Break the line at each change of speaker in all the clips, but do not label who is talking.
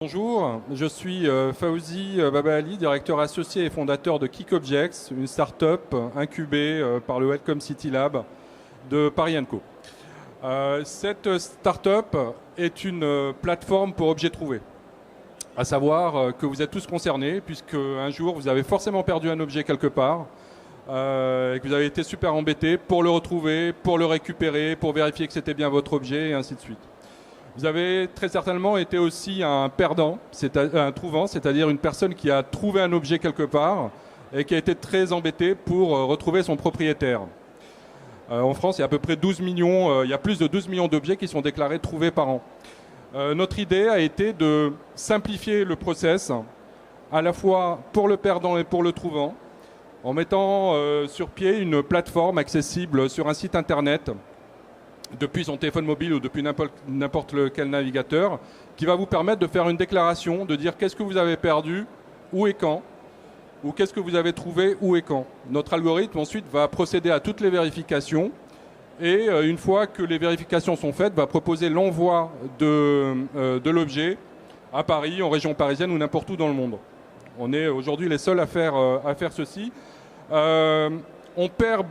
Bonjour, je suis Fawzi Baba Ali, directeur associé et fondateur de KickObjects, une start-up incubée par le Welcome City Lab de Paris & Co. Cette start-up est une plateforme pour objets trouvés. À savoir que vous êtes tous concernés, puisque un jour vous avez forcément perdu un objet quelque part, et que vous avez été super embêté pour le retrouver, pour le récupérer, pour vérifier que c'était bien votre objet, et ainsi de suite. Vous avez très certainement été aussi un perdant, un trouvant, c'est-à-dire une personne qui a trouvé un objet quelque part et qui a été très embêté pour retrouver son propriétaire. En France, il y a à peu près 12 millions, il y a plus de 12 millions d'objets qui sont déclarés trouvés par an. Notre idée a été de simplifier le process, à la fois pour le perdant et pour le trouvant, en mettant sur pied une plateforme accessible sur un site internet depuis son téléphone mobile ou depuis n'importe quel navigateur, qui va vous permettre de faire une déclaration, de dire qu'est-ce que vous avez perdu, où et quand, ou qu'est-ce que vous avez trouvé, où et quand. Notre algorithme ensuite va procéder à toutes les vérifications et une fois que les vérifications sont faites, va proposer l'envoi de l'objet à Paris, en région parisienne ou n'importe où dans le monde. On est aujourd'hui les seuls à faire ceci. On perd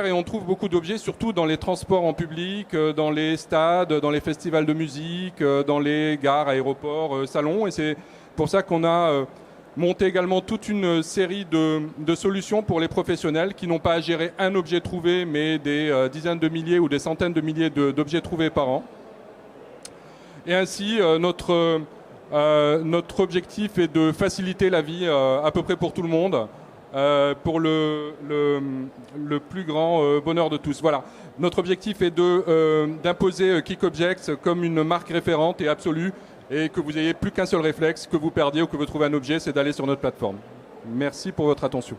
et on trouve beaucoup d'objets, surtout dans les transports en public, dans les stades, dans les festivals de musique, dans les gares, aéroports, salons. Et c'est pour ça qu'on a monté également toute une série de solutions pour les professionnels qui n'ont pas à gérer un objet trouvé, mais des dizaines de milliers ou des centaines de milliers d'objets trouvés par an. Et ainsi, notre objectif est de faciliter la vie à peu près pour tout le monde. Pour le plus grand bonheur de tous. Voilà. Notre objectif est d'imposer KickObjects comme une marque référente et absolue et que vous n'ayez plus qu'un seul réflexe, que vous perdiez ou que vous trouvez un objet, c'est d'aller sur notre plateforme. Merci pour votre attention.